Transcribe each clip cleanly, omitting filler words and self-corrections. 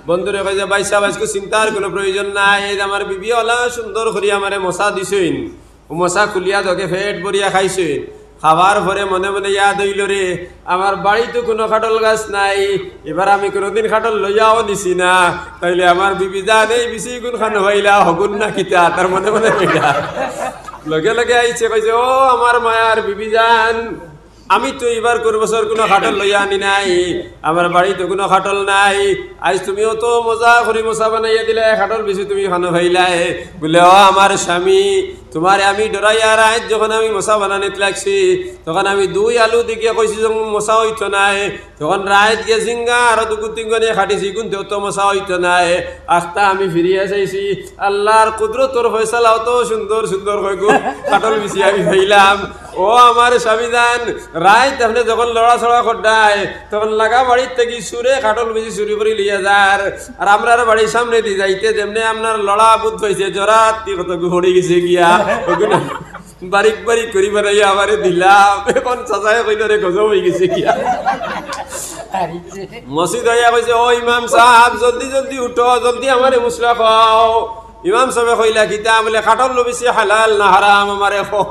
বন্ধুরে কই যে ভাই সাহেব আজকে চিন্তার কোনো প্রয়োজন নাই, এই যে আমার বিবি ওলা সুন্দর করে আমারে মশা দিছেন, ও মশা খুলিয়া তোকে পেট ভরিয়া খাইছেন। খাবার পরে মনে মনে ইয়াদ হইল রে আমার বাড়িতে কোনো খাটল গাছ নাই, এবার আমি কোনোদিন খাটল লইয়াও দিছি না, তাইলে আমার বিবি জান এই বেশি গুণ খান হইলা হগুন না কিতা, তার মনে মনে হইলা লগে লগে আইছে কইছে ও আমার মায়ার বিবি জান, আমি তো এবার কোন বছর কোনো খাটল লইয়া আনি নাই, আমার বাড়িতে কোনো খাটল নাই, আজ তুমিও তো মজা করে মশা বানাইয়া দিলে, খাটল বেশি তুমি খানো ভাইলাই। বলে ও আমার স্বামী তোমারে আমি ডরাইয়া রাত যখন আমি মশা বানানিতে লাগছি তখন আমি 2 আলু দিকে কইছি যে মশা হইতো নাই, তখন রাত গিয়ে ঝিঙ্গা আরো 2-3 নিয়ে খাটিছি কিন্তু তো মশা হইতো নাই। আখতা আমি ফিরিয়া চাইছি, আল্লাহর কুদরতর ফয়সালা অত সুন্দর সুন্দর হয়ে গো খাটল বেশি আমি হইলাম। ও আমার স্বামী জান রাত আপনি যখন লড়াছড়া করডায় তখন লাগা বাড়ির থেকে সুরে খাটল বেশি চুরি করে লিয়া যার, আর আমরার বাড়ির সামনে দিয়ে যাইতে যেমনি আপনার লড়া বুধ হয়েছে জরাত কত ঘড়ি গেছে গিয়া বারিক বারিক করি বানাইয়া আমারে দিলাম, এখন চাচাই কইল রে গজব হয়ে গেছে গিয়া। মসজিদ হইয়া কইছে ও ইমাম সাহেব জলদি জলদি উঠো, জলদি আমারে মুসলা খাও। ইমাম সাহেব কইলা কিতা বলে খাটল বেশি হালাল না হারাম আমারে খো,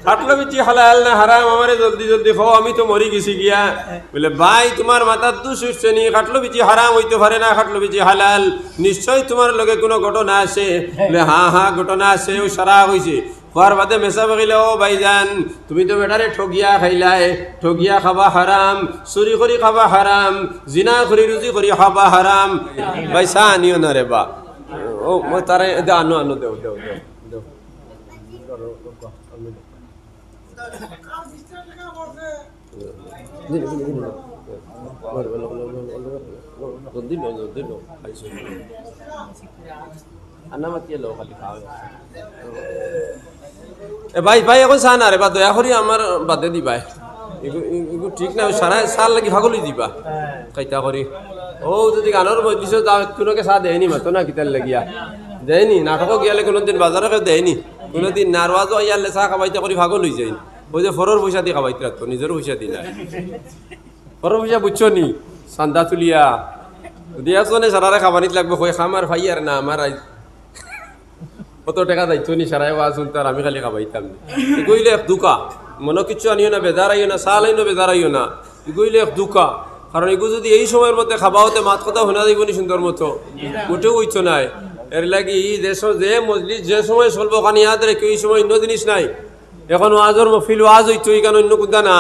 খাটল বেশি হালাল না হারাম আমারে জলদি জলদি খো, আমি তো মরি গেছি গিয়া। বলে ভাই তোমার মাথার দোষ হচ্ছে নি, খাটল বেশি হারাম হইতে পারে না, খাটল বেশি হালাল, নিশ্চয় তোমার লগে কোনো ঘটনা আছে। বলে হ্যাঁ হ্যাঁ ঘটনা আছে, ও সারা হয়েছে। হওয়ার বাদে মেসা বকিলে ও ভাইজান তুমি তো বেটারে ঠগিয়া খাইলাই, ঠগিয়া খাবা হারাম, চুরি করি খাবা হারাম, জিনা করি রুজি করি খাবা হারাম। ভাই চা আনিও না রে বা, ও মই তারে আনো আনো দেও দেও দেও দেও ভাই ভাই এখন চা না রে বা, দয়া করি আমার বাদে দিবাই, এগু ঠিক না, সারা সার লাগি ভাগলি দিবা কাইতা করি। ও যদি গানের মজলিসে কোনোকে চা দেয়নি মাতো না কিতার লাগিয়া দেয়নি, নাটকও গিয়ালে কোনোদিন বাজারে কেউ দেয়নি, কোনোদিন নারওয়াজও ইয়ালে চা খাবাইতে করি ভাগল হয়ে যায়। ওই যে ফরর পয়সা দিয়ে খাবাইতে রাখতো, নিজের পয়সা দি না, ফরর পয়সা বুঝছো নি চান্দা তুলিয়া দিয়াছনে সারারে খাবানিত লাগবে, কই খাম আর ভাই আর না আমার কত টাকা যাইতো নি সারাই ওয়া শুনতে, আর আমি খালি খাবাইতাম। এগুইলে এক দুকা, মনে কিছু আনিও না, বেজার আইও না, চাল আইনো বেজার আইও না, এগুইলে এক দুকা। কারণ এগু যদি এই সময়ের মধ্যে খাবা হতে মাত কথা শোনা যাইব নি সুন্দর মতো, মোটেও হইতো নাই। এর লাগি দেশ যে মজলিস যে সময় চলবো কানি ইয়াদ রেখে এই সময় অন্য জিনিস নাই। এখন ওয়াজর মফিল ওয়াজ হইতো এখানে অন্য কোনটা না।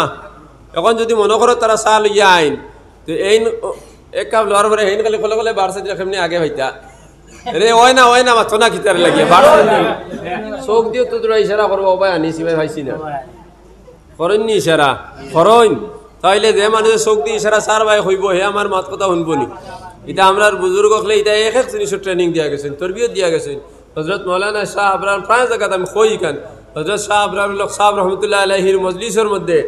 এখন যদি মনে করো তারা চাল ইয়া আইন তো এই এক কাপ লওয়ার পরে হেন খালি কলে কলে বারসা দিলে কেমনি আগে ভাইতা রে হয় না মাথো না খিতার লাগিয়ে চোখ দিও তো তোরা ইশারা করবো ভাই আনিছি ভাই ভাইছি না করেননি ইশারা করেন, তাইলে যে মানুষের চোখ দিয়ে ইশারা চার ভাই হইব হে আমার মাত কথা শুনবো নি। এটা আমরা বুজুর্গ হলে এটা এক এক জিনিসের ট্রেনিং দিয়া গেছেন, তরবিয়ত দিয়া গেছেন। হজরত মৌলানা শাহ আবরার প্রায় জায়গাতে আমি কই কান হজরত শাহ আবরার সাহেব রহমতুল্লাহ আলাইহির মজলিসের মধ্যে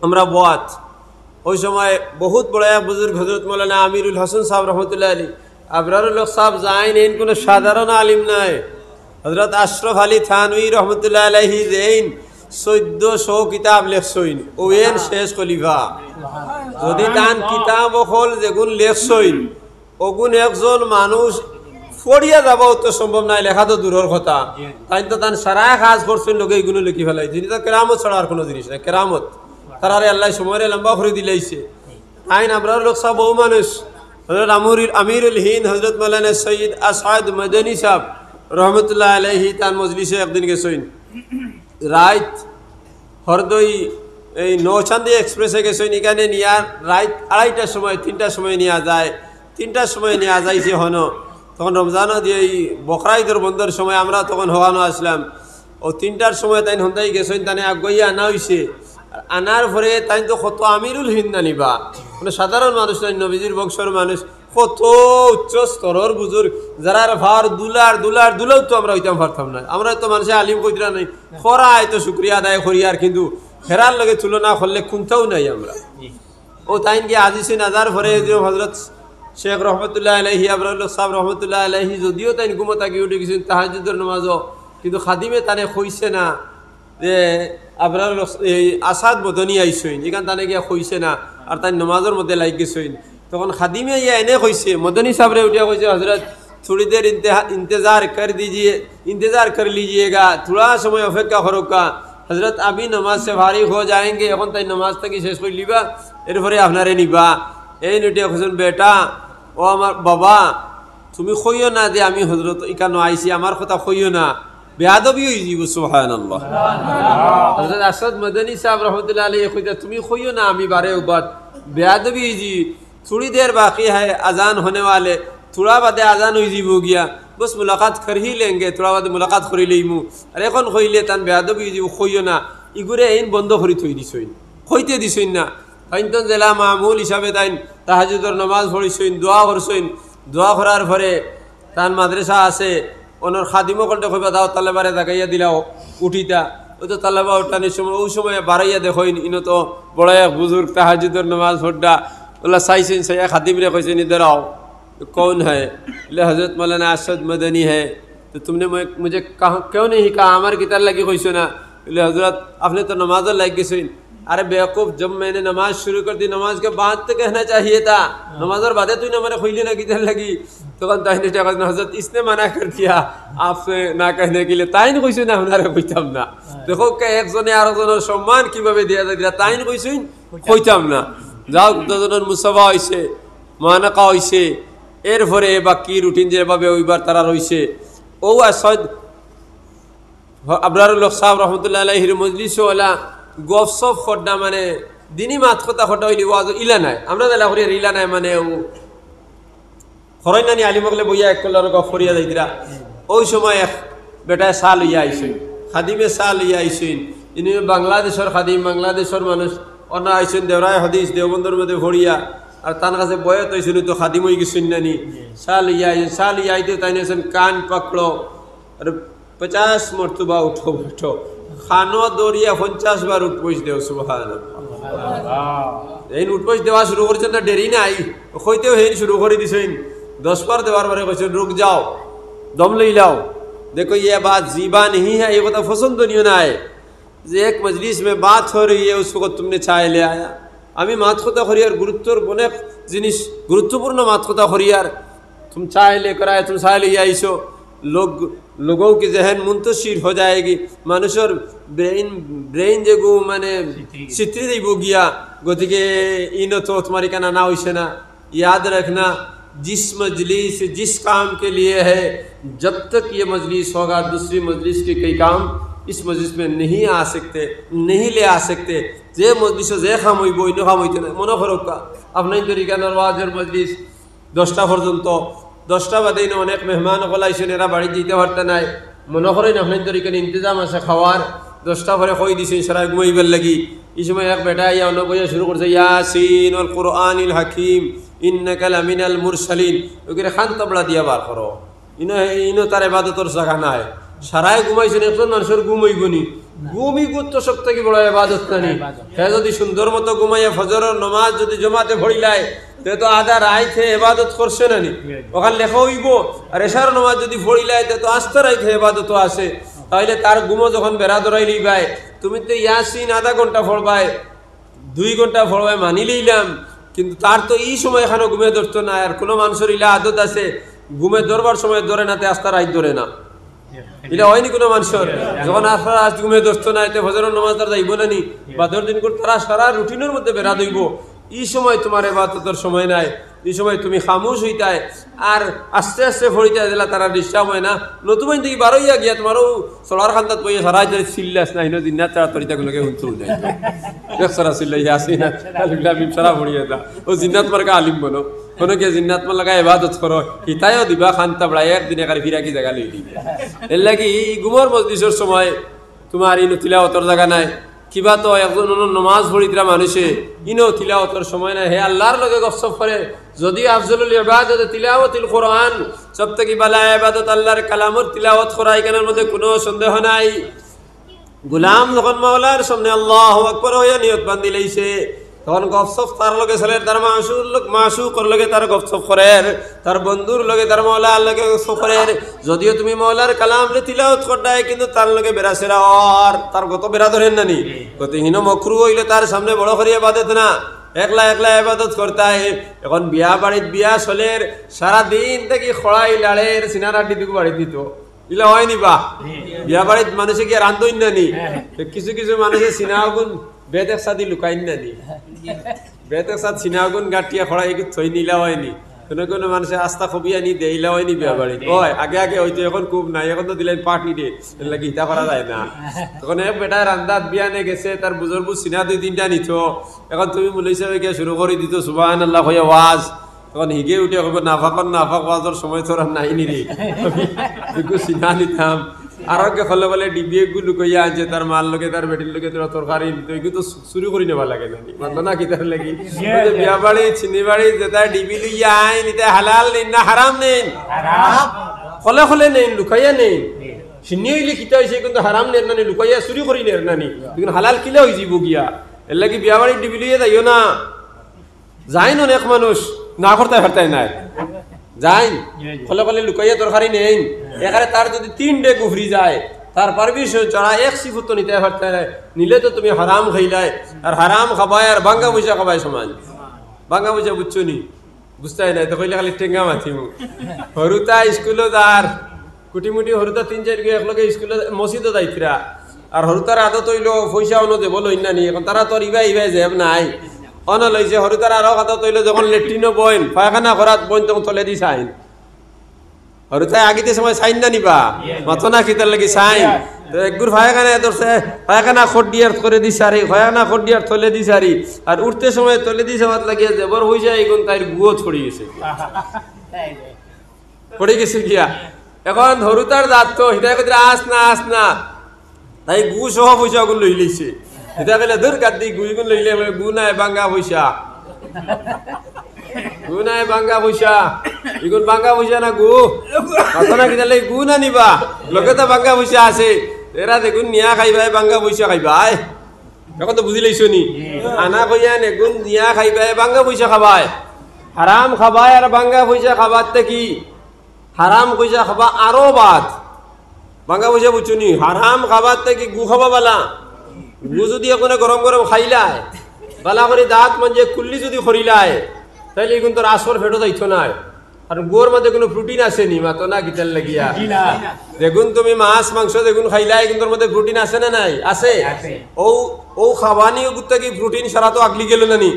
আমরা বাত ওই সময় বহুত বড় এক বুজুর্গ হজরত মৌলানা আমিরুল হাসান সাহেব রহমতুল্লাহ আলী আবরারুল সাহেব যাইন এন কোনো সাধারণ আলিম নাই। হজরত আশরফ আলী থানভী রহমতুল্লাহ আলাইহি যেইন 1400 কিতাব লেখছইন ও এন শেষ খলিফা। যদি তান কিতাব হল যেগুন লেখছইন ওগুন একজন মানুষ পড়িয়া যাব তো সম্ভব নাই, লেখা তো দূরের কথা। তাই তো তান সারা কাজ করছেন লোকে এগুলো লিখি ফেলাই, যিনি তো কেরামত ছাড়া আর কোনো জিনিস নাই। কেরামত তারারে আল্লাহ সময় লম্বা করে দিলাইছে। আইন আপনার লোক সব বহু মানুষ হজরত আমিরুল হিন্দ হজরত মৌলানা সৈয়দ আসাদ মদনী সাহেব রহমতুল্লাহ আলাইহি তার মজলিসে একদিন গেছেন। রাত হরদই এই নৌচান্দি এক্সপ্রেসে গেছেন, এখানে নিয়া রাত 2:30টার সময় 3টার সময় নেওয়া যায়, 3টার সময় নেওয়া যাইছে হন। তখন রমজানও দিয়ে এই বকরা ঈদের বন্ধের সময় আমরা তখন হওয়ানো আসলাম। ও 3টার সময় তাই হন্দাই গেছেন, তাই আগুয়া আনা হয়েছে। আনার পরে তাই তো কত আমিরুল হিন্দ আনিবা, মানে সাধারণ মানুষ নাই, নবীজির বংশের মানুষ, কত উচ্চ স্তরের বুজুর্গ যারা ভার দুলাও তো আমরা হইতাম পারতাম না। আমরা তো মানুষের আলিম কইরা নাই, খরাই তো শুক্রিয়া আদায় করি, আর কিন্তু ফেরার লগে তুলনা করলে কোনটাও নাই আমরা। ও তাই গিয়ে আজিছে নাজার পরে হজরত শেখ রহমতুল্লাহ আলাইহি আবরাল সাহেব রহমতুল্লাহ আলাইহি যদিও তাই ঘুমতা গিয়ে উঠে গেছেন তাহাজ্জুদের নামাজও, কিন্তু খাদিমে তানে কইছে না যে আপনার এই আসাদ মদনী আইসইন, এখান তানে গিয়া কইছে না, আর তাই নমাজের মধ্যে লাগ গেছইন। তখন খাদিমে ইয়া এনে কইছে মদনী সাহেবরে উঠিয়া কইছে হযরত थोड़ी देर इंतज़ार कर लीजिएगा थोड़ा समय अपेक्षा करोगा हजरत अभी नमाज से फारिग हो जाएंगे এখন তাই নামাজ থেকে শেষ করে লিবা এরপরে আপনারে নিবা এই নটিয়া কইছেন বেটা ও আমার বাবা তুমি কইও না যে আমি হযরত ইকানো আইছি আমার কথা কইও না বেয়াদবি হই যাব সুবহানাল্লাহ হযরত আসাদ মদনী সাহেব रहमतुल्लाह अलैहि কইতা তুমি কইও না আমি বারে বাদ बेयादबी जी थोड़ी देर बाकी है अजान होने वाले थोड़ा बाद आजान हो गया बस मुलाकात कर ही लेंगे थोड़ा बाद मुलाकात कर लईमु अरे এখন কইলে তান বেয়াদবি জি কইও না ইগুরে আইন বন্ধ করি থই দিছইন কইতে দিছইন না আইনতন জেলা মামুল হিসাবে তাইন তাহাজ্জুদের নামাজ পড়িছইন দোয়া করছইন দোয়া করার পরে তান মাদ্রাসা আছে ওনর খাদিমও কলতে কইবা দাও তালেবারে জাগাইয়া দিলাও উঠিতা ও তো তালেবা উঠানোর সময় ওই সময় বাড়াইয়া দেখইন ইনো তো বড় এক বুজুর্গ তাহাজ্জুদের নামাজ পড়া ওলা চাইছেন সাইয়া খাদিমরে কইছেন इधर आओ कौन है ले हज़रत मौलाना असद मदनी है तो तुमने मुझे कहा क्यों नहीं कहा हमारे किताब लगी कोई सुना ले हज़रत आपने तो नमाज लग सुन अरे बेवकूफ़ जब मैंने नमाज शुरू कर दी नमाज के बाद तो कहना चाहिए था नमाज और बातें तूने हमारे खुली ना किधर लगी तो हज़रत इसने मना कर दिया आपसे ना कहने के लिए ताइन कोई सुना हमारे कोई तम ना देखो क्या एक जने आर जনের सम्मान কিভাবে দিয়া দিলা তাইন কইছুন কইতাম না যাও দুজনের মুসাফা হইছে মানাকা হইছে এরপরে বাকি রুটিন যেভাবে ওইবার তারা রইছে ও আসাদ আবরারুল হক সাহেব রহমতুল্লাহ আলাইহির মজলিস ওলা গফসফ খড্ডা মানে দিনী মাত কথা খড্ডা হইলি ওয়াজ ইলা নাই আমরা দেলা করি ইলা নাই মানে ও খরাইনানি আলিমগলে বইয়া এক কলার গফ করিয়া যাইতিরা ওই সময় এক বেটা সাল ইয়া আইছেন খাদিমে সাল ইয়া আইছেন ইনি বাংলাদেশের খাদিম বাংলাদেশের মানুষ অনা আইছেন দেওরায় হাদিস দেওবন্দর মধ্যে ভরিয়া আর তার কাছে বয়স হয়েছিল তো খাদিম হয়ে গেছেন নানি সাল ইয়াইতে তাই নিয়েছেন কান পাকড়ো আর 50 মর্তবা উঠো উঠো খানো দৌড়িয়া 50 বার উঠপইস দেও সুবহানাল্লাহ এই উঠপইস দেওয়া শুরু করেছেন না দেরি নাই কইতেও হেন শুরু করে দিছেন 10 বার দেওয়ার পরে কইছেন रुक जाओ दम ले लाओ देखो ये बात जीबा नहीं है ये কথা পছন্দনীয় নাই যে এক মজলিস में बात हो रही है उस वक्त तुमने चाय ले आया আমি মাত কথা করিয়ার গুরুত্বর অনেক জিনিস গুরুত্বপূর্ণ মাত কথা করিয়ার तुम चाय लेकर आए तुम चाय ले आइसो लोगों की जहन मुंतशिर हो जाएगी মানুষের ব্রেইন যেগু মানে চিত্রি দিব গিয়া গতিকে ইনো তো তোমার কানা না হইছে না याद रखना जिस मजलिस जिस काम के लिए है जब तक ये मजलिस होगा दूसरी मजलिस के कई काम इस मजलिस में नहीं आ सकते नहीं ले आ सकते जे मजलिस जे खाम হইব ইনো খাম হইতে না মনে করো আপনার তরিকা নরওয়াজের মজলিস 10টা পর্যন্ত 10টা বাদে অনেক মেহমান হলাইছেন এরা বাড়ি যেতে পারতে নাই মনে করেন আপনার তরিকার ইন্তজাম আছে খাওয়ার 10টা পরে কই দিছেন সারা ঘুমাইবার লাগি এই সময় এক বেটা ইয়া অন্য বইয়া শুরু করছে ইয়াসিন ওয়াল কুরআনিল হাকিম ইন্নাকা লামিনাল মুরসালিন ওগরে খান তবলা দিয়া বার করো ইনো তার ইবাদতের জায়গা নাই সারাই ঘুমাইছেন একজন মানুষের ঘুম হইবনি ঘুমই গুরুত্ব সব থেকে বড় ইবাদত নানি হে যদি সুন্দর মতো ঘুমাইয়া ফজরের নামাজ যদি জমাতে পড়িলাই তে তো আধা রাইতে ইবাদত করছে নানি ওখানে লেখা হইব আর এশার নামাজ যদি পড়িলাই তে তো আস্তে রাইতে ইবাদত আছে তাইলে তার ঘুমো যখন বেড়া ধরাই লইবাই তুমি তো ইয়াসিন আধা ঘন্টা পড়বাই 2 ঘন্টা পড়বাই মানি লইলাম কিন্তু তার তো এই সময় এখানে ঘুমে ধরতো না আর কোনো মানুষের ইলা আদত আছে ঘুমে ধরবার সময় ধরে না তে আস্তে রাইত ধরে না এটা হয়নি কোনো মানুষের যখন আসরা আজ ঘুমে ধরতো না এতে ফজরের নামাজ তার যাইব না নি বা 10 দিন করে তারা সারা রুটিনের মধ্যে বেড়া দইব এই সময় তোমার ইবাদতের সময় নাই এই সময় তুমি খামোশ হইতায় আর আস্তে আস্তে ফড়িতে দিলা তারা ডিস্টার্ব হয় না নতুন দিকে বারোইয়া গিয়া তোমারও সোলার খান্দাত বইয়া সারা ধরে সিল্লাস না হিনো দিন তারা তরিতা গুলোকে হুনতে যায় একসারা সিল্লাই আসিনা আলহামদুলিল্লাহ আমি সারা ফড়িয়া দা ও জিন্নাত মার্কা আলিম বলো কোনো কে জিন্নাত মার লাগা ইবাদত করো হিতায়ও দিবা খান্তা বড়া একদিনে কারি ফিরা কি জায়গা লই দিবে এর লাগি গুমর মজলিসের সময় তোমার ইনো তিলাওয়াতের জায়গা নাই কিবা তো একজন নামাজ পড়িতরা মানুষে ইনো তিলাওয়াতের সময় নাই হে আল্লাহর লগে গপসপ করে যদি আফজলুল ইবাদত তিলাওয়াতুল কুরআন সবথেকে ভালো ইবাদত আল্লাহর কালামের তিলাওয়াত করা এখানের মধ্যে কোনো সন্দেহ নাই গোলাম যখন মাওলার সামনে আল্লাহু আকবার হইয়া নিয়ত বান্ধি লইছে তখন গপসপ তার লগে চলে তার মাশুকর লগে তার গপসপ করে তার বন্ধুর লগে তার মাওলার লগে গপসপ করে যদিও তুমি মাওলার কালাম রে তিলাওয়াত করদাই কিন্তু তার লগে বেরাসেরা আর তার গত বেরা ধরেন নানি গতহীন মকরু হইলে তার সামনে বড় করিয়া ইবাদত না একলা একলা ইবাদত করতায়। এখন বিয়া বাড়িত বিয়া চলের সারাদিন থেকে খড়াই লাড়ের সিনারাটি দিকে বাড়ি দিত, ইলা হয়নি বা বিয়া বাড়িত মানুষে কি রান্ধই না নি? কিছু কিছু মানুষের সিনাগুন বেদ একসাথে লুকাই না নি, বেদ একসাথ সিনাগুন গাটিয়া খড়াই থই নিলা হয়নি। কোনো কোনো মানুষের আস্থা খবিয়া নি দেইলা হয়নি বিয়া বাড়িত। ওই আগে আগে হয়তো এখন খুব নাই, এখন তো দিলেন পার্টি ডে লাগি হিতা করা যায় না। তখন এক বেটায় রান্দাত বিয়া নে গেছে, তার বুজুর বুঝ সিনা 2-3টা নিত। এখন তুমি মূল হিসাবে গিয়ে শুরু করে দিত সুবহানাল্লাহ হয়ে ওয়াজ। তখন হিগে উঠে কব নাফাক ওয়াজের সময় তোর নাই নিরে একটু সিনা নিতাম। আর হলে বলে ডিবিএ গুলো কইয়া আছে তার মাল লোকে তার বেটির লোকে তোরা তরকারি নিত, এগুলো তো শুরু করি নেবা লাগে না মানতো না কি তার লাগি? বিয়া বাড়ি চিনি বাড়ি যেটা ডিবি লইয়া আইন এটা হালাল নেই না হারাম নেই? হলে হলে নেই, লুকাইয়া নেই। চিনি হইলে কিতা হয়েছে কিন্তু হারাম নেই নানি, লুকাইয়া চুরি করি নেই নানি, কিন্তু হালাল কিলে হয়ে যাব গিয়া। এর লাগি বিয়া বাড়ি ডিবি লইয়া যাইও না। যাই অনেক মানুষ না করতে পারতাই নাই, যাই ফলে ফলে লুকাইয়া তরকারি নেই। এখানে তার যদি 3 ডে গুফরি যায়, তার পারমিশন ছাড়া এক সিফুত তো নিতে পারতে নাই, নিলে তো তুমি হারাম খাইলাই। আর হারাম খাবাই আর বাঙ্গা পয়সা খাবাই সমান। বাঙ্গা পয়সা বুঝছো নি? বুঝতাই নাই তো কইলে খালি টেঙ্গা মাথিম। হরুতা স্কুলত আর কুটিমুটি হরুতা 3-4 গে একলগে স্কুলে মসজিদে যাইতরা। আর হরুতার আদত হইল পয়সা অন্য দেব লইন না নি। এখন তারা তোর ইবাই যাব নাই অন লইছে। হরুতার আরো কথা তৈলে যখন লেট্রিনও বইন পায়খানা করাত বইন তখন তলে দি সাইন। হরুতাই আগিতে সময় সাইন না নিবা মাথো না কিতার লাগি সাইন। তো একগুর পায়খানা ধরছে, পায়খানা খোট দিয়ার করে দি সারি, পায়খানা খোট দিয়ার তলে দি সারি। আর উঠতে সময় তলে দি সামাত লাগিয়া জবর হইছে, এখন তাই গুও ছড়ি গেছে, পড়ে গেছে গিয়া। এখন হরুতার দাঁত তো হিতাই কইতে আস না তাই গু সহ পয়সা গুলো লই লইছে। এটা গেলে ধর গাদি গুইগুন লইলে গু নাই বাঙ্গা পয়সা, গু নাই বাঙ্গা পয়সা, এগুন বাঙ্গা পয়সা না গু কথা না কিনা লাগে গু না নিবা লোকে তো বাঙ্গা পয়সা আছে। এরা দেখুন নিয়া খাইবাই বাঙ্গা পয়সা খাইবাই, এখন তো বুঝি লাইছো নি? আনা কইয়া নেগুন নিয়া খাইবাই বাঙ্গা পয়সা খাবাই, হারাম খাবাই। আর বাঙ্গা পয়সা খাবার কি হারাম পয়সা খাবা আরো বাদ। বাঙ্গা পয়সা বুঝছো নি? হারাম খাবার কি গু খাবা বালা। গু যদি এখন গরম গরম খাইলাই বালা করে দাঁত মানে কুল্লি যদি খরিলাই তাইলে এখন তোর আসর ফেটো যাইতো নাই। আর গুর মধ্যে কোনো প্রোটিন আছে নি মাতো না গিটার লাগিয়া? দেখুন তুমি মাছ মাংস দেখুন খাইলাই কিন্তু ওর মধ্যে প্রোটিন আছে না নাই? আছে। ও খাবানি গুত্তা কি প্রোটিন সারা তো আগলি গেল না নি?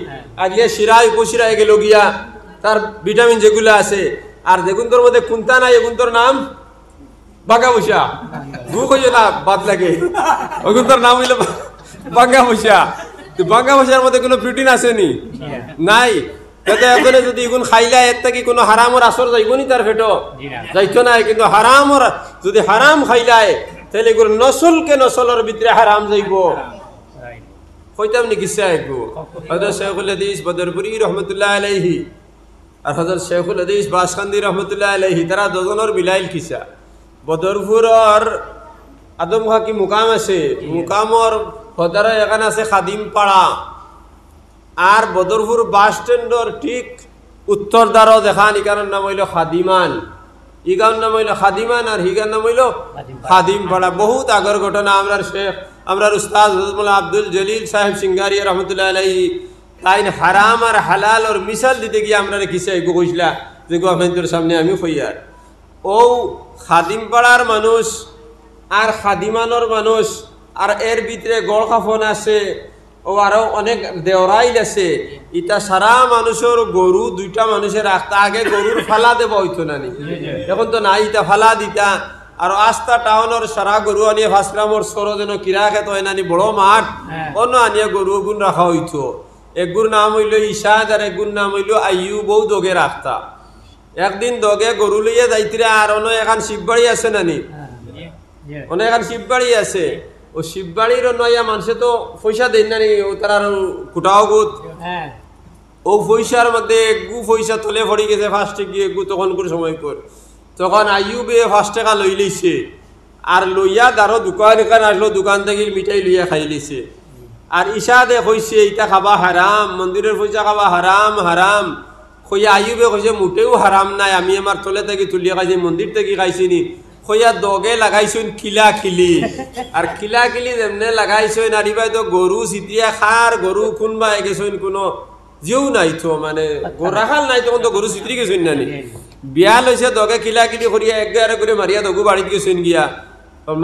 আগলিয়া শিরায় উপশিরায় গেল গিয়া তার ভিটামিন যেগুলো আছে। আর দেখুন তোর মধ্যে কোনটা নাই, এখন তোর নাম বাঙ্গা পয়সা। গু কইও না বাদ লাগে, ওগুন তোর নাম হইল বাঙ্গা পয়সা। তো বাঙ্গা পয়সার মধ্যে কোনো প্রোটিন আছে নি? নাই। তাতে এখন যদি এগুন খাইলা এর থেকে কোনো হারামর আসর যাইব নি তার ফেটো? যাইতো নাই। কিন্তু হারামর যদি হারাম খাইলাই তাহলে এগুলো নসলকে নসলের ভিতরে হারাম যাইব। কইতাম নি কিসা একটু? হযরত শেখুল হাদিস বদরপুরি রহমতুল্লাহ আলাইহি আর হযরত শেখুল হাদিস বাসকান্দি রহমতুল্লাহ আলাইহি তারা দুজনের মিলাইল কিসা। বদরপুরের আদম খাকি মুকাম আছে, মুকামর হদারে এখানে আছে খাদিম পাড়া। আর বদরপুর বাস স্ট্যান্ডর ঠিক উত্তর দ্বারও দেখান, ইকার নাম হইল খাদিমান, ইগার নাম হইল খাদিমান, আর হিগার নাম হইল খাদিম পাড়া। বহুত আগের ঘটনা। আমরার শেখ আমরার উস্তাদ হযরত আব্দুল জলিল সাহেব সিঙ্গারি রহমতুল্লাহ আলাইহি তাই হারাম আর হালাল ওর মিসাল দিতে গিয়ে আমরা কিসে কইসলা যে আপনাদের সামনে আমি কইয়ার। ও খাদিম পাড়ার মানুষ আর খাদিমানোর মানুষ আর এর ভিতরে গড় খাফন আছে, ও আরো অনেক দেওরাইল আছে। ইটা সারা মানুষের গরু 2টা মানুষের রাখতা। আগে গরুর ফালা দেব হইতো না নি, এখন তো নাই। ইটা ফালা দিতা। আর আস্তা টাউনের সারা গরু আনিয়ে 5 গ্রামের সরো যেন কিরা খেত হয় না নি, বড় মাঠ অন্য আনিয়ে গরু গুণ রাখা হইতো। একগুর নাম হইল ইশাদ আর একগুর নাম হইল আইয়ুব। বউ দগে রাখতা। একদিন দগে গরু লইয়া যাইতিরা। আর অন্য এখন শিববাড়ি আছে না নি? অনেক এখন শিববাড়ি আছে। ও শিববাড়ির নয়া মানুষে তো পয়সা দেন না নি, ও তার কুটাও গুত। ও পয়সার মধ্যে গু পয়সা তলে পড়ি গেছে ফার্স্টে গিয়ে গু তখন কোন সময় কর। তখন আইয়ুবে 5 টাকা লই লইছে। আর লইয়া তারও দোকান এখানে আসলো, দোকান থেকে মিঠাই লইয়া খাই লিছে। আর ইশাদে কইছে ইটা খাবা হারাম, মন্দিরের পয়সা খাবা হারাম হারাম। কইয়া আইয়ুবে কইছে মোটেও হারাম নাই, আমি আমার তলে থেকে তুলিয়া খাইছি, মন্দির থেকে খাইছি নি। কইয়া দগে লাগাইছুন খিলা খিলি। আর খিলা খিলি যেমনে লাগাইছুন আর ইবাই তো গরু চিতিয়া খার গরু খুনবা গেছুন কোনো জিও নাই তো মানে গরু রাখাল নাই তখন তো গরু চিত্রি গেছেন নানি বিয়া লইছে দগে কিলা কিলি করিয়া এক গারে করে মারিয়া দগু বাড়িত গেছেন গিয়া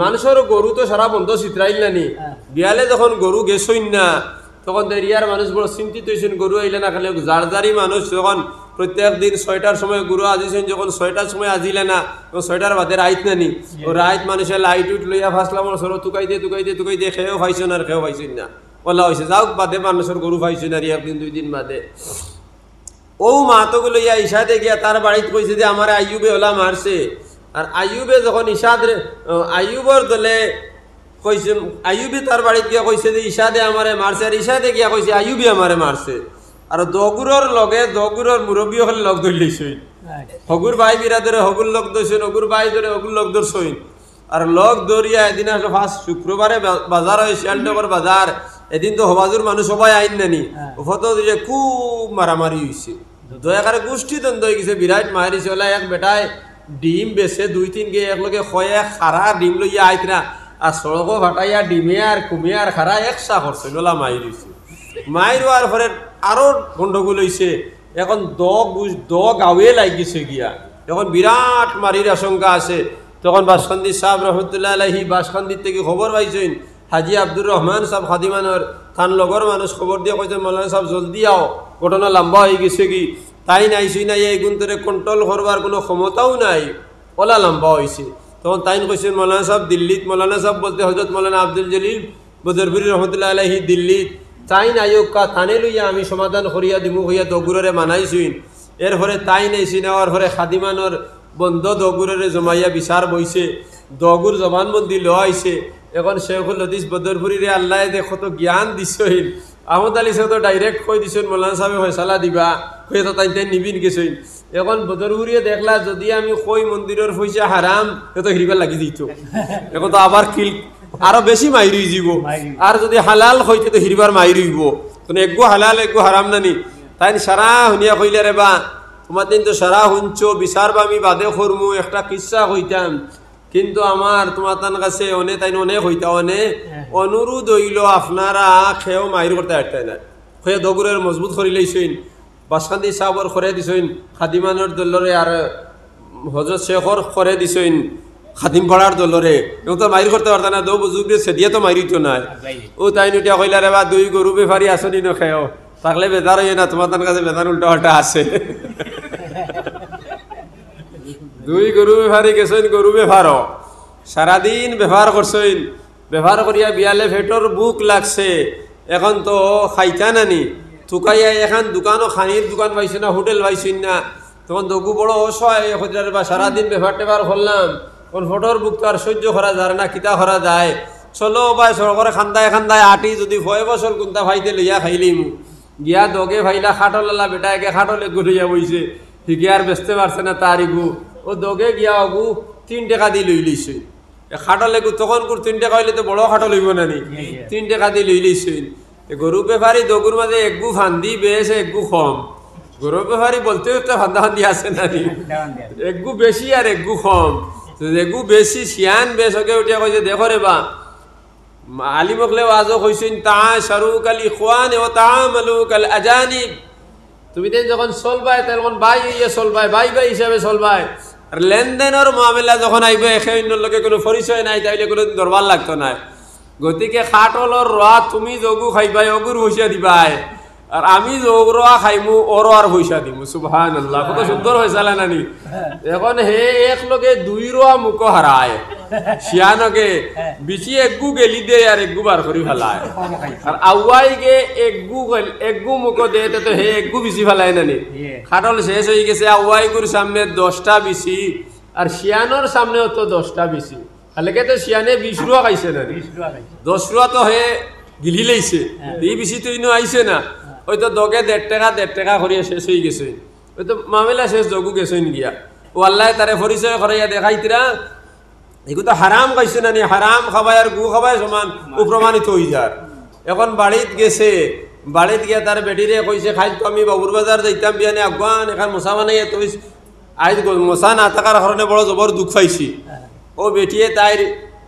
মানুষের গরু তো সারা বন্ধ চিত্রাইল নানি বিয়ালে যখন গরু গেছইন না তখন এরিয়ার মানুষ বড় চিন্তিত হয়েছেন গরু আইলে না খালি জারজারি মানুষ যখন প্রত্যেক দিন 6টার সময় গরু আজিছেন যখন 6টার সময় আজিলে না তখন 6টার বাদে রাইত নানি ও রাইত মানুষে লাইট উঠ লইয়া ফাসলামর সর তুকাই দিয়ে খেয়েও খাইছেন আর খেয়েও খাইছেন না বলা হয়েছে যাও বাদে মানুষের গরু খাইছেন আর একদিন 2 দিন বাদে ও মাতকে লইয়া ইশাদে গিয়া তার বাড়িতে কইছে যে আমার আইয়ুবে ওলা মারছে আর আইয়ুবে যখন ইশাদ আইয়ুবর দলে কইছে আইয়ুবে তার বাড়িতে গিয়া কইছে যে ইশাদে আমারে মারছে আর ইশাদে গিয়া কইছে আইয়ুবে আমারে মারছে আর দগুরর লগে দগুরর মুরব্বী হলে লগ ধরে লইছই হগুর ভাই বিরাদরে হগুর লগ ধরছেন হগুর ভাই ধরে হগুর লগ ধরছই আর লগ ধরিয়া এদিন আসলে ফার্স্ট শুক্রবারে বাজার হয় শিয়ালনগর বাজার এদিন তো হবাজুর মানুষ সবাই আইন নানি ফটো দিলে খুব মারামারি হয়েছে দয়াকারে গোষ্ঠী দ্বন্দ্ব হয়ে গেছে বিরাট মারিছে ওলা এক বেটায় ডিম বেছে 2-3 গে একলগে খয়ে খারা ডিম লইয়া আইত না আর সড়কও ফাটাইয়া ডিমে আর কুমে আর খারা একসা করছে ওলা মারি দিছে মাইরোয়ার পরে আরো গন্ডগোল হয়েছে এখন দ গাঁয়ে লাগিছে গিয়া এখন বিরাট মারির আশঙ্কা আছে তখন বাসকান্দি সাহেব রহমতুল্লাহ আলাইহি বাসকান্দির থেকে খবর পাইছেন হাজি আব্দুর রহমান সাহেব খাদিমানোর থান লগর মানুষ খবর দিয়ে কইছে মৌলানা সাহেব জলদি আও ঘটনা লম্বা হয়ে গেছে কি তাই নাইছি নাই এই গুণতরে কন্ট্রোল করবার কোনো ক্ষমতাও নাই ওলা লম্বা হয়েছে তখন তাই কইছেন মৌলানা সাহেব দিল্লিত মৌলানা সাহেব বলতে হজরত মৌলানা আব্দুল জলিল বদরপুরি রহমতুল্লাহ আলাইহি দিল্লিত তাই নাইক কা থানে লইয়া আমি সমাধান করিয়া দিমু হইয়া দগুরে মানাইছুইন এরপরে তাই নাইছি নেওয়ার পরে খাদিমানোর বন্ধ দগুরে জমাইয়া বিচার বইছে দগুর জবানবন্দি লইছে এখন শেখুল হদিস বদরপুরিরে আল্লাহ দেখো তো জ্ঞান দিছইন আহমদ আলী সাহেব তো ডাইরেক্ট কই দিছেন মৌলানা সাহেব ফয়সালা দিবা কই তো তাই নিবিন গেছইন এখন বদরপুরিয়ে দেখলা যদি আমি কই মন্দিরের পয়সা হারাম তো হিরিবার লাগি দিত এখন তো আবার কিল আরো বেশি মাইরি যাব আর যদি হালাল হইতে তো হিরিবার মাইরি হইব কোন একগু হালাল একগু হারাম নানি তাই সারা হুনিয়া কইলে রে বা তোমার দিন তো সারা হুনছো বিচার বা আমি বাদে করমু একটা কিচ্ছা কইতাম কিন্তু আমার তোমার তার কাছে অনে তাই অনেক হইতা অনে অনুরোধ হইল আপনারা খেয়েও মাইর করতে পারতেন না খেয়ে দগুরের মজবুত করি লইছেন বাসকান্দি সাহবর করে দিছেন খাদিমানোর দলরে আর হজরত শেখর করে দিছেন খাদিম পাড়ার দলরে এও তো মাইর করতে পারত না দৌ বুজুর্গে সেদিয়ে তো মাইরিত না ও তাই নুটিয়া কইলা রে বা 2 গরু বেফারি আসনি ন খেয়েও থাকলে বেজার হইয়ে না তোমার তার কাছে বেজার উল্টা পাল্টা আছে 2 গরু বেফারি গেছেন গরু বেফারও সারাদিন ব্যবহার করছেন ব্যবহার করিয়া বিয়ালে ফেটর বুক লাগছে এখন তো খাইতা নানি থুকাইয়া এখন দোকানও খানির দোকান পাইছে না হোটেল পাইছেন না তখন দগু বড় অসহায় বা সারাদিন ব্যবহার টেবার করলাম কোন ফটোর বুক তো আর সহ্য করা যায় না কিতা করা যায় চলো ভাই সরকারে খান্দায় খান্দায় আটি যদি 6 বছর কোনটা ভাইতে লইয়া খাইলিম গিয়া দগে ভাইলা খাটলালা বেটা একে খাটলে ঘুরিয়া বইছে ঠিকই আর বেচতে পারছে না তার ইগু ও দগে গিয়া অগু 3 টাকা দিয়ে লই লইছে খাটলে তখন 3 টাকা হইলে তো বড় খাটো লইব না নি 3 টাকা দিয়ে লই লইছে গরু বেপারি দগুর মাঝে একগু ফান্দি বেশ একগু কম গরু বেপারি বলতে একটা ফান্দা ফান্দি আছে না নি একগু বেশি আর একগু কম একগু বেশি শিয়ান বেশ ওকে উঠিয়া কইছে দেখো রে বা আলিমকলে আজও কইছেন তা শারুক আল ইখওয়ান ও তাআমালুক আল আজানিব তুমি তেন যখন চলবাই তখন বাই ইয়ে চলবাই বাই বাই হিসাবে চলবাই আর লেনদেনের মামলা যখন আইবে এখানের লগে কোনো পরিচয় নাই তাইলে কোনো দরবার লাগতো না গতিকে খাটলর রোয়া তুমি যোগু খাইবাই অগুর পয়সা দিবাই আর আমি যোগ রোয়া খাইমু ওর আর পয়সা দিমু সুবহানাল্লাহ কত সুন্দর হয়েছে নানি এখন হে এক লগে 2 রোয়া মুখ হারায় শিয়ানকে বিচি একগু গেলি দে আর একগু বার করি ফেলায় আর আউয়াই গে একগু মুখ দে তো হে একগু বিচি ফেলায় নানি খাটল শেষ হয়ে গেছে আউয়াই গুর সামনে 10টা বিচি আর শিয়ানোর সামনেও তো 10টা বিচি তাহলে তো শিয়ানে 20 রুয়া খাইছে না 10 রুয়া তো হে গিলি লাইছে এই বিচি তো ইনো আইছে না ওই তো দগে 1.5 টাকা করিয়া শেষ হয়ে গেছে ওই তো মামলা শেষ জগু গেছে গিয়া ও আল্লাহ তারে পরিচয় করাইয়া দেখাইতিরা এগুলো তো হারাম খাইছে না নি হারাম খাবাই আর গু খাবাই সমান প্রমাণিত হয়ে যার এখন বাড়িত গেছে বাড়িত গিয়া তার বেটিরে কইছে খাই তো আমি বাবুর বাজার যাইতাম বিয়ানে আগুয়ান এখন মশা বানাইয়া তুই আজ মশা না থাকার কারণে বড় জবর দুঃখ পাইছি ও বেটিয়ে তাইর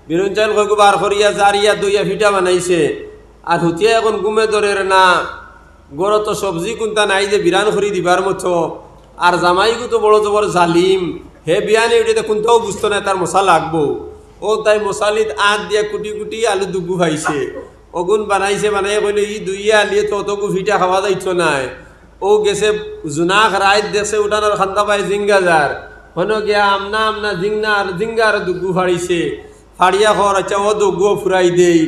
বিরঞ্চল কইগু বার করিয়া জারিয়া দইয়া ফিটা বানাইছে আর হুতিয়া এখন ঘুমে ধরে না গড় তো সবজি কোনটা নাই যে বিরান করি দিবার মতো আর জামাইগু তো বড় জবর জালিম হে বিয়ানি উঠে কোনটাও বুঝতো না তার মশা লাগবো ও তাই মশালিত আট দিয়া কুটি কুটি আলু দুগু খাইছে অগুন বানাইছে বানাই কইলে ই দুইয়া আলিয়ে তো অতগু ভিটা খাওয়া যাইতো নাই ও গেছে জুনাক রাইত দেখছে উঠানোর খান্দা পায় জিঙ্গাজার হন গিয়া আমনা আমনা জিঙ্গার দুগু ফাড়িছে ফাড়িয়া খর আচ্ছা ও দুগুও ফুরাই দেই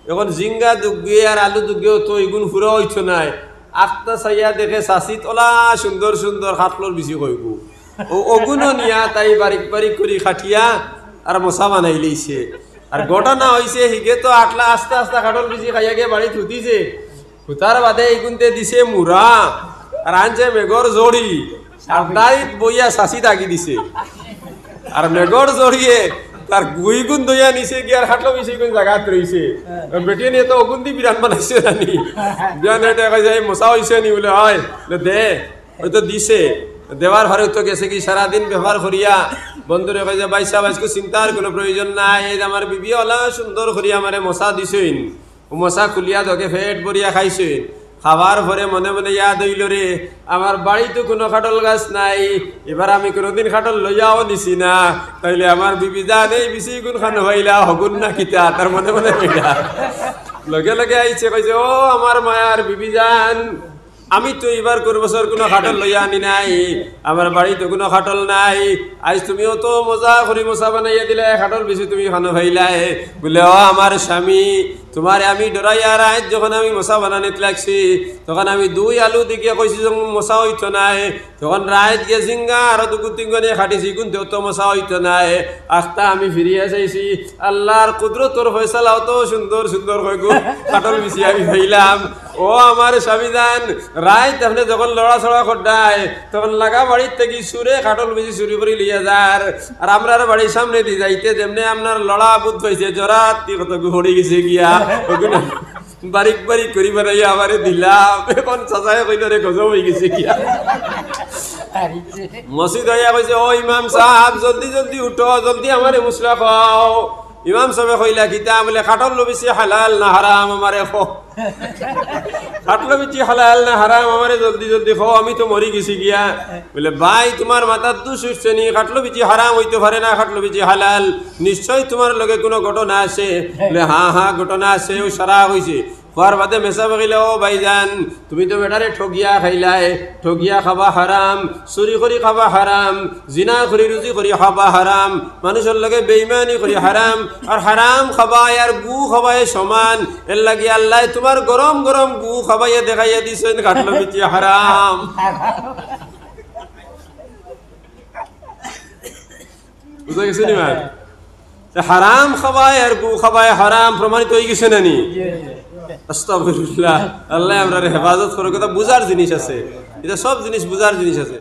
এখন জিঙ্গা দুগুয়ে আর আলু দুগুয়েও তো এগুন ফুরা হইতো নাই আখতা চাইয়া দেখে চাষিত ওলা সুন্দর সুন্দর খাটলোর বেশি কইগু ও অগুনও নিয়া তাই বারিক বারিক করি খাটিয়া আর মশা বানাই লইছে আর ঘটনা হয়েছে হিগে তো আটলা আস্তে আস্তে খাটল বেশি খাইয়া গিয়ে বাড়ি থুতিছে হুতার বাদে এইগুনতে দিছে মুরা আর আনছে মেঘর জড়ি আর দাঁড়িত বইয়া চাষি তাকি দিছে আর মেঘর জড়িয়ে তার গুই গুণ দইয়া নিছে গিয়ে আর খাটলো বেশি গুণ জায়গাত রয়েছে বেটিয়ে নিয়ে তো অগুন দি বিরান বানাইছে জানি বিরান মশা হয়েছে নি বলে হয় দে হয়তো দিছে দেওয়ার ঘরে তো গেছে কি সারাদিন ব্যবহার করিয়া বন্ধুরে কই যে বাইসা বাইসকো চিন্তার কোনো প্রয়োজন নাই এই আমার বিবি ওলা সুন্দর করিয়া আমারে মশা দিছইন ও মশা খুলিয়া ধকে ফেট ভরিয়া খাইছইন খাবার পরে মনে মনে ইয়াদ হইল রে আমার বাড়িতে কোনো খাটল গাছ নাই এবার আমি কোনোদিন খাটল লইয়াও নিছি না তাইলে আমার বিবি জান এই বেশি গুণ খান হইলা হগুন না কিতা তার মনে মনে হইলা লগে লগে আইছে কইছে ও আমার মায়ার বিবি জান আমি তো এবার কোন বছর কোনো খাটল লইয়া আনি নাই আমার বাড়িতে কোনো খাটল নাই আজ তুমিও তো মজা করি মশা বানাইয়া দিলে খাটল বেশি তুমি খানো ভাইলাই বলে ও আমার স্বামী তোমারে আমি ডরাইয়া রাত যখন আমি মশা বানানিতে লাগছি তখন আমি দুই আলু দিকে কইছি যে মশা হইতো নাই তখন রাত গিয়ে জিঙ্গা আর দুগু তিনগো নিয়ে খাটিছি কিন্তু তো মশা হইতো নাই আস্তা আমি ফিরিয়া চাইছি আল্লাহর কুদরতর ফয়সালা অত সুন্দর সুন্দর হয়ে গো খাটল বেশি আমি ভাইলাম ও আমার স্বামী জান রাত আপনি যখন লড়াছড়া করডায় তখন লাগা বাড়ির থেকে সুরে খাটল বেশি চুরি করে লিয়া যার আর আমরার বাড়ির সামনে দিয়ে যাইতে যেমনি আপনার লড়া বুধ হয়েছে জরাত কত হড়ে গেছে গিয়া বারিক বারিক করি বানাইয়া আমারে দিলাম এখন চাচাই কইল রে গজব হয়ে গেছে গিয়া মসজিদ হইয়া কইছে ও ইমাম সাহেব জলদি জলদি উঠো জলদি আমারে মুসলা খাও ইমাম সাহেব কইলা কিতা বলে খাটল বেশি হালাল না হারাম আমারে খো খাটল বেশি হালাল না হারাম আমারে জলদি জলদি খো আমি তো মরি গেছি গিয়া বলে ভাই তোমার মাথার দোষ হচ্ছে নি খাটল বেশি হারাম হইতে পারে না খাটল বেশি হালাল নিশ্চয় তোমার লগে কোনো ঘটনা আছে বলে হ্যাঁ হ্যাঁ ঘটনা আছে ও সারা হইছে হওয়ার বাদে মেসা বকিলে ও ভাইজান তুমি তো বেটারে ঠগিয়া খাইলাই ঠগিয়া খাবা হারাম চুরি করি খাবা হারাম জিনা করি রুজি করি খাবা হারাম মানুষের লগে বেইমানি করি হারাম আর হারাম খাবাই আর গু খাবাই সমান এর লাগি আল্লাহ তোমার গরম গরম গু খাবাইয়া দেখাইয়া দিছেন কাটলো বিচি হারাম বুঝা গেছে নি ভাই হারাম খাবাই আর গু খাবাই হারাম প্রমাণিত হয়ে গেছে না নি আস্তাগফিরুল্লাহ আল্লাহ আমরা হেফাজত করে কথা বুঝার জিনিস আছে এটা সব জিনিস বুঝার জিনিস আছে